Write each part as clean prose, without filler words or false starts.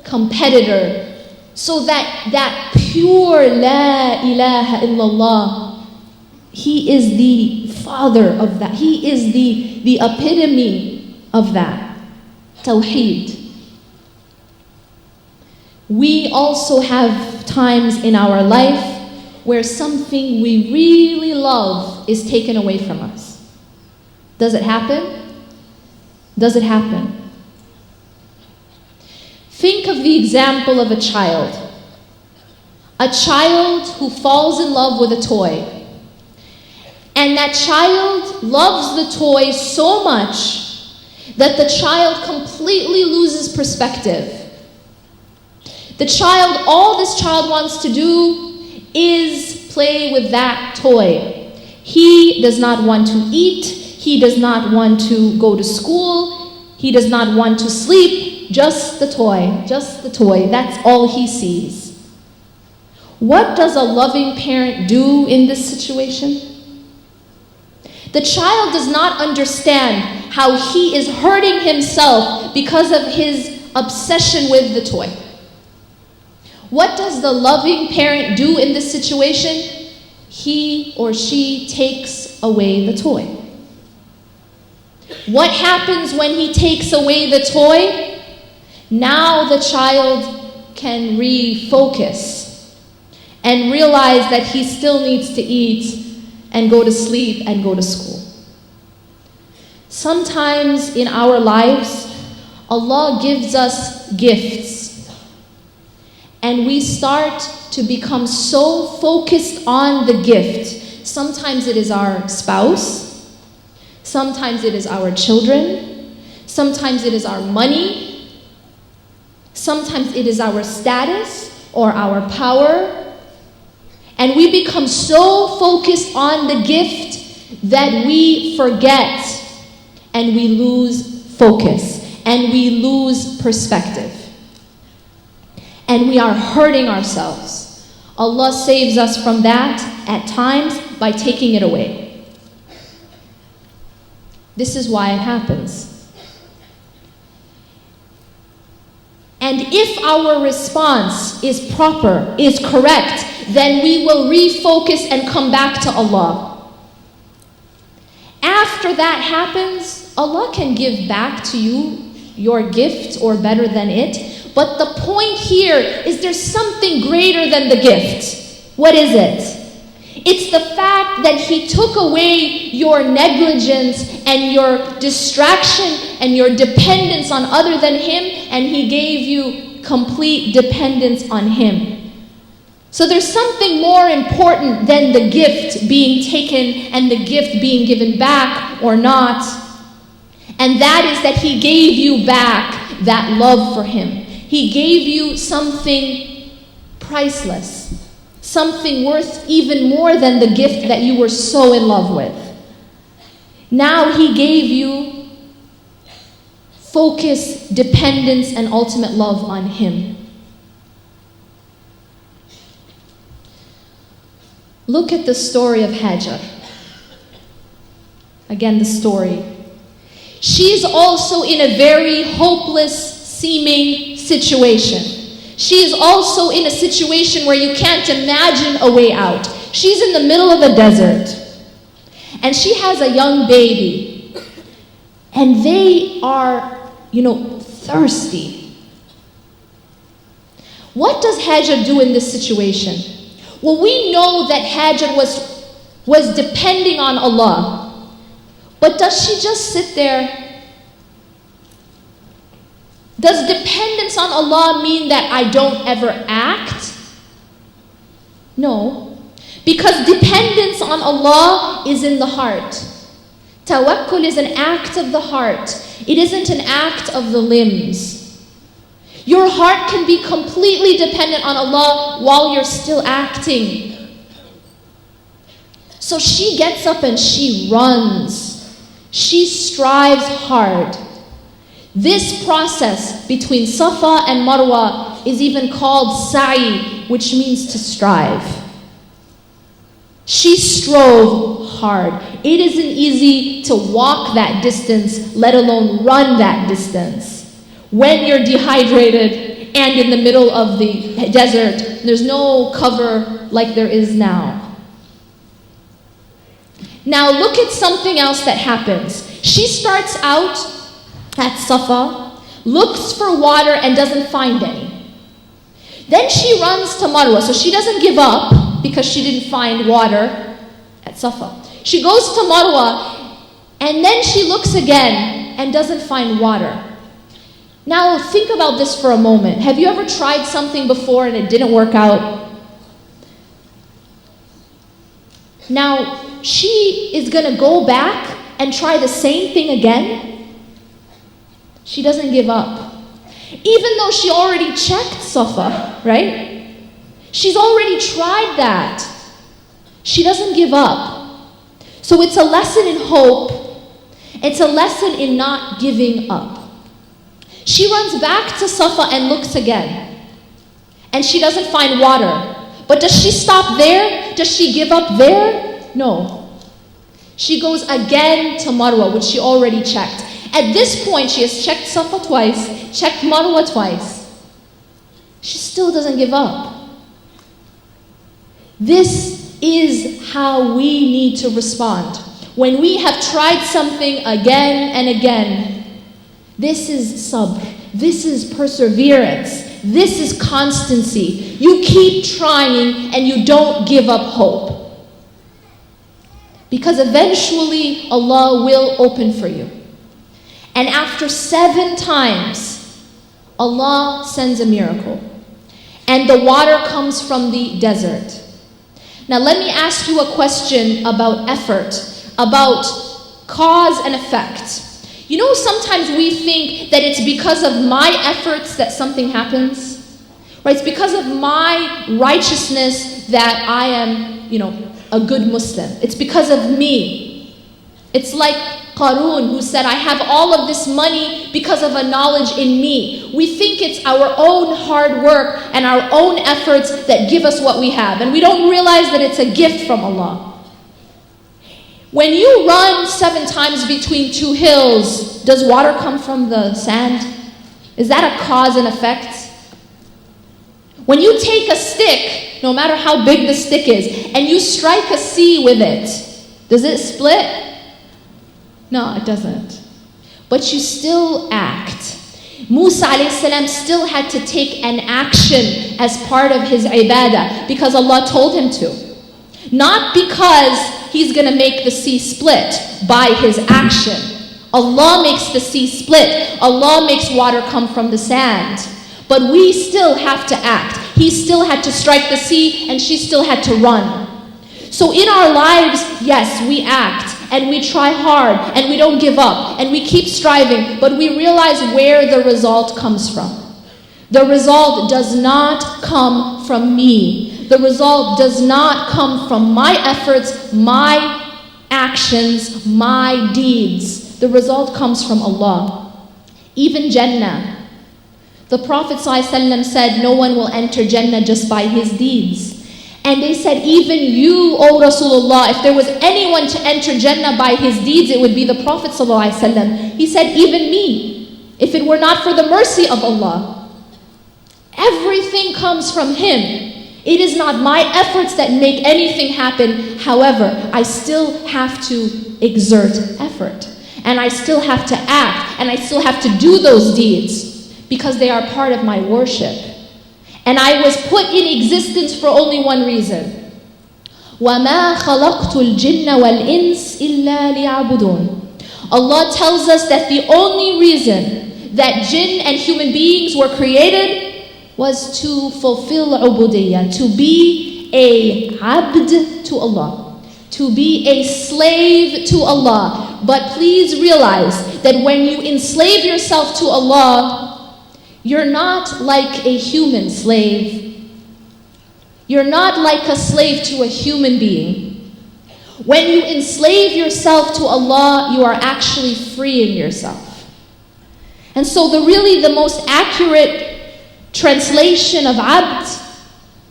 competitor. So that pure La ilaha illallah, he is the father of that. He is the epitome of that. Tawheed. We also have times in our life where something we really love is taken away from us. Does it happen? Does it happen? Think of the example of a child. A child who falls in love with a toy. And that child loves the toy so much that the child completely loses perspective. All this child wants to do is play with that toy. He does not want to eat. He does not want to go to school. He does not want to sleep. Just the toy. Just the toy. That's all he sees. What does a loving parent do in this situation? The child does not understand how he is hurting himself because of his obsession with the toy. What does the loving parent do in this situation? He or she takes away the toy. What happens when he takes away the toy? Now the child can refocus and realize that he still needs to eat and go to sleep and go to school. Sometimes in our lives, Allah gives us gifts. And we start to become so focused on the gift. Sometimes it is our spouse. Sometimes it is our children. Sometimes it is our money. Sometimes it is our status or our power. And we become so focused on the gift that we forget and we lose focus and we lose perspective. And we are hurting ourselves. Allah saves us from that at times by taking it away. This is why it happens. And if our response is proper, is correct, then we will refocus and come back to Allah. After that happens, Allah can give back to you your gift or better than it. But the point here is there's something greater than the gift. What is it? It's the fact that He took away your negligence and your distraction and your dependence on other than Him, and He gave you complete dependence on Him. So there's something more important than the gift being taken and the gift being given back or not. And that is that He gave you back that love for Him. He gave you something priceless, something worth even more than the gift that you were so in love with. Now He gave you focus, dependence, and ultimate love on Him. Look at the story of Hajar. Again, the story. She's also in a very hopeless seeming situation. She is also in a situation where you can't imagine a way out. She's in the middle of a desert. And she has a young baby. And they are, thirsty. What does Hajar do in this situation? Well, we know that Hajar was depending on Allah. But does she just sit there? Does dependence on Allah mean that I don't ever act? No. Because dependence on Allah is in the heart. Tawakkul is an act of the heart. It isn't an act of the limbs. Your heart can be completely dependent on Allah while you're still acting. So she gets up and she runs. She strives hard. This process between Safa and Marwa is even called sa'i, which means to strive. She strove hard. It isn't easy to walk that distance, let alone run that distance. When you're dehydrated and in the middle of the desert. There's no cover like there is now. Now look at something else that happens. She starts out at Safa, looks for water and doesn't find any. Then she runs to Marwa, so she doesn't give up because she didn't find water at Safa. She goes to Marwa and then she looks again and doesn't find water. Now think about this for a moment. Have you ever tried something before and it didn't work out? Now she is going to go back and try the same thing again. She doesn't give up. Even though she already checked Safa, right? She's already tried that. She doesn't give up. So it's a lesson in hope. It's a lesson in not giving up. She runs back to Safa and looks again. And she doesn't find water. But does she stop there? Does she give up there? No. She goes again to Marwa, which she already checked. At this point, she has checked Safa twice, checked Marwa twice. She still doesn't give up. This is how we need to respond. When we have tried something again and again, this is sabr. This is perseverance. This is constancy. You keep trying and you don't give up hope. Because eventually Allah will open for you. And after 7 times, Allah sends a miracle. And the water comes from the desert. Now let me ask you a question about effort, about cause and effect. You know, sometimes we think that it's because of my efforts that something happens. Right? It's because of my righteousness that I am, a good Muslim. It's because of me. It's like Qarun, who said, I have all of this money because of a knowledge in me. We think it's our own hard work and our own efforts that give us what we have. And we don't realize that it's a gift from Allah. When you run 7 times between 2 hills, does water come from the sand? Is that a cause and effect? When you take a stick, no matter how big the stick is, and you strike a sea with it, does it split? No, it doesn't. But you still act. Musa a.s. still had to take an action as part of his ibadah because Allah told him to. Not because he's going to make the sea split by his action. Allah makes the sea split. Allah makes water come from the sand. But we still have to act. He still had to strike the sea and she still had to run. So in our lives, yes, we act and we try hard and we don't give up and we keep striving, but we realize where the result comes from. The result does not come from me. The result does not come from my efforts, my actions, my deeds. The result comes from Allah. Even Jannah. The Prophet ﷺ said, no one will enter Jannah just by his deeds. And they said, even you, O Rasulullah, if there was anyone to enter Jannah by his deeds, it would be the Prophet ﷺ. He said, even me, if it were not for the mercy of Allah. Everything comes from Him. It is not my efforts that make anything happen. However, I still have to exert effort. And I still have to act. And I still have to do those deeds because they are part of my worship. And I was put in existence for only one reason. وَمَا خَلَقْتُ الْجِنَّ وَالْإِنسِ إِلَّا لِيَعْبُدُونَ. Allah tells us that the only reason that jinn and human beings were created was to fulfill ubudiyya, to be a abd to Allah, to be a slave to Allah. But please realize that when you enslave yourself to Allah, you're not like a human slave. You're not like a slave to a human being. When you enslave yourself to Allah, you are actually freeing yourself. And so the most accurate translation of abd,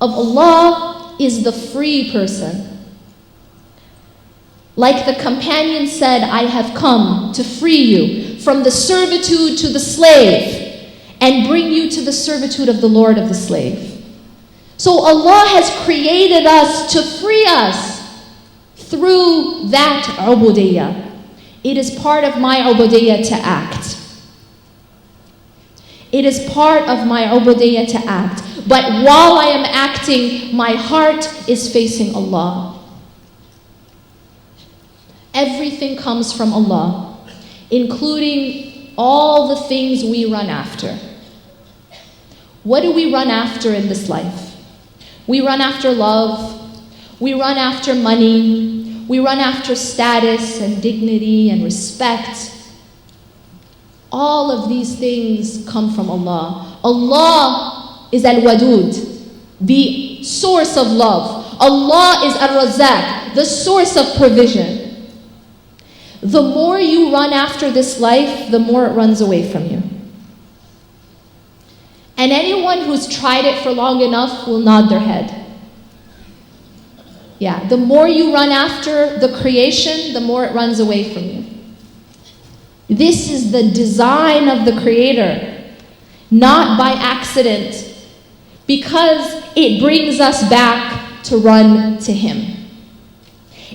of Allah, is the free person. Like the companion said, I have come to free you from the servitude to the slave. and bring you to the servitude of the Lord of the slave. So Allah has created us to free us through that ubudiyyah. It is part of my ubudiyyah to act. It is part of my ubudiyyah to act. But while I am acting, my heart is facing Allah. Everything comes from Allah, including all the things we run after. What do we run after in this life? We run after love. We run after money. We run after status and dignity and respect. All of these things come from Allah. Allah is Al-Wadud, the source of love. Allah is Ar-Razaq, the source of provision. The more you run after this life, the more it runs away from you. And anyone who's tried it for long enough will nod their head. Yeah, the more you run after the creation, the more it runs away from you. This is the design of the Creator, not by accident, because it brings us back to run to Him.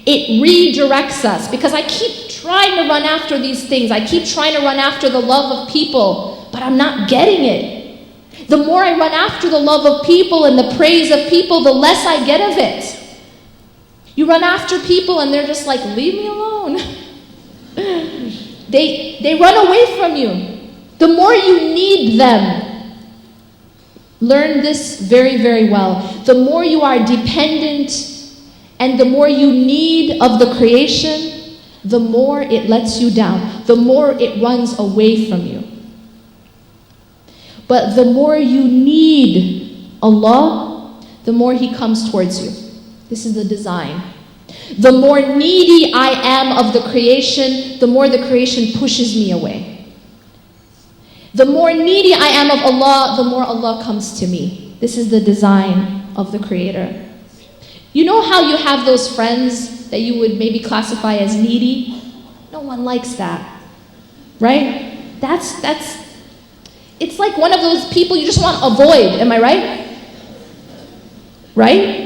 It redirects us, because I keep trying to run after these things. I keep trying to run after the love of people, but I'm not getting it. The more I run after the love of people and the praise of people, the less I get of it. You run after people and they're just like, leave me alone. They run away from you. The more you need them. Learn this very, very well. The more you are dependent and the more you need of the creation, the more it lets you down. The more it runs away from you. But the more you need Allah, the more He comes towards you. This is the design. The more needy I am of the creation, the more the creation pushes me away. The more needy I am of Allah, the more Allah comes to me. This is the design of the Creator. You know how you have those friends that you would maybe classify as needy? No one likes that, right? It's like one of those people you just want to avoid, am I right? Right?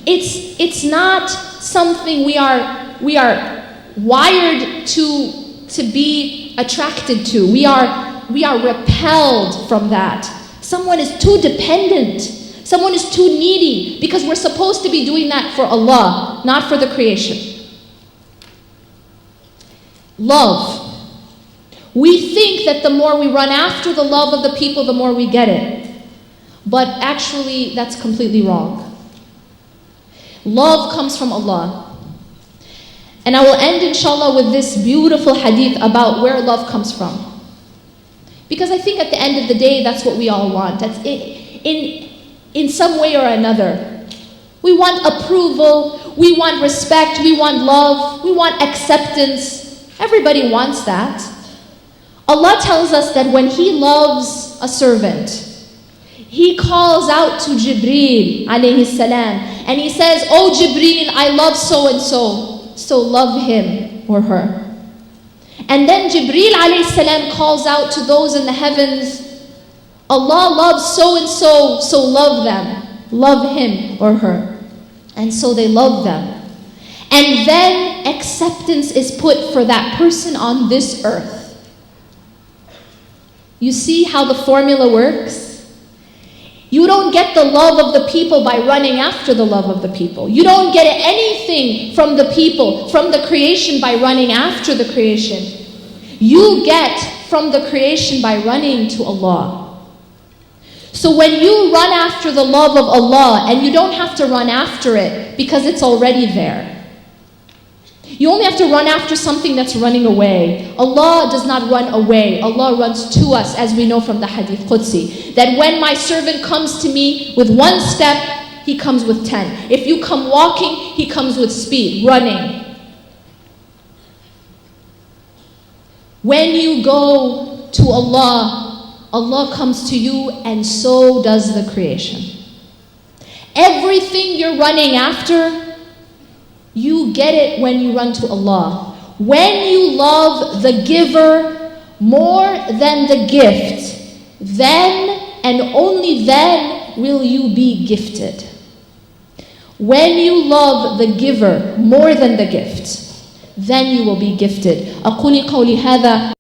It's not something we are wired to be attracted to. We are repelled from that. Someone is too dependent. Someone is too needy, because we're supposed to be doing that for Allah, not for the creation. Love. We think that the more we run after the love of the people, the more we get it. But actually, that's completely wrong. Love comes from Allah. And I will end, inshallah, with this beautiful hadith about where love comes from. Because I think at the end of the day, that's what we all want. That's in some way or another. We want approval, we want respect, we want love, we want acceptance. Everybody wants that. Allah tells us that when He loves a servant, He calls out to Jibreel alayhi salam, and He says, "Oh Jibreel, I love so and so, so love him or her." And then Jibreel alayhi salam calls out to those in the heavens, "Allah loves so and so, so love them, love him or her." And so they love them. And then acceptance is put for that person on this earth. You see how the formula works? You don't get the love of the people by running after the love of the people. You don't get anything from the people, from the creation, by running after the creation. You get from the creation by running to Allah. So when you run after the love of Allah, and you don't have to run after it because it's already there. You only have to run after something that's running away. Allah does not run away. Allah runs to us, as we know from the Hadith Qudsi. That when my servant comes to me with one step, He comes with 10. If you come walking, He comes with speed, running. When you go to Allah, Allah comes to you, and so does the creation. Everything you're running after, you get it when you run to Allah. When you love the giver more than the gift, then and only then will you be gifted. When you love the giver more than the gift, then you will be gifted. أقول قولي هذا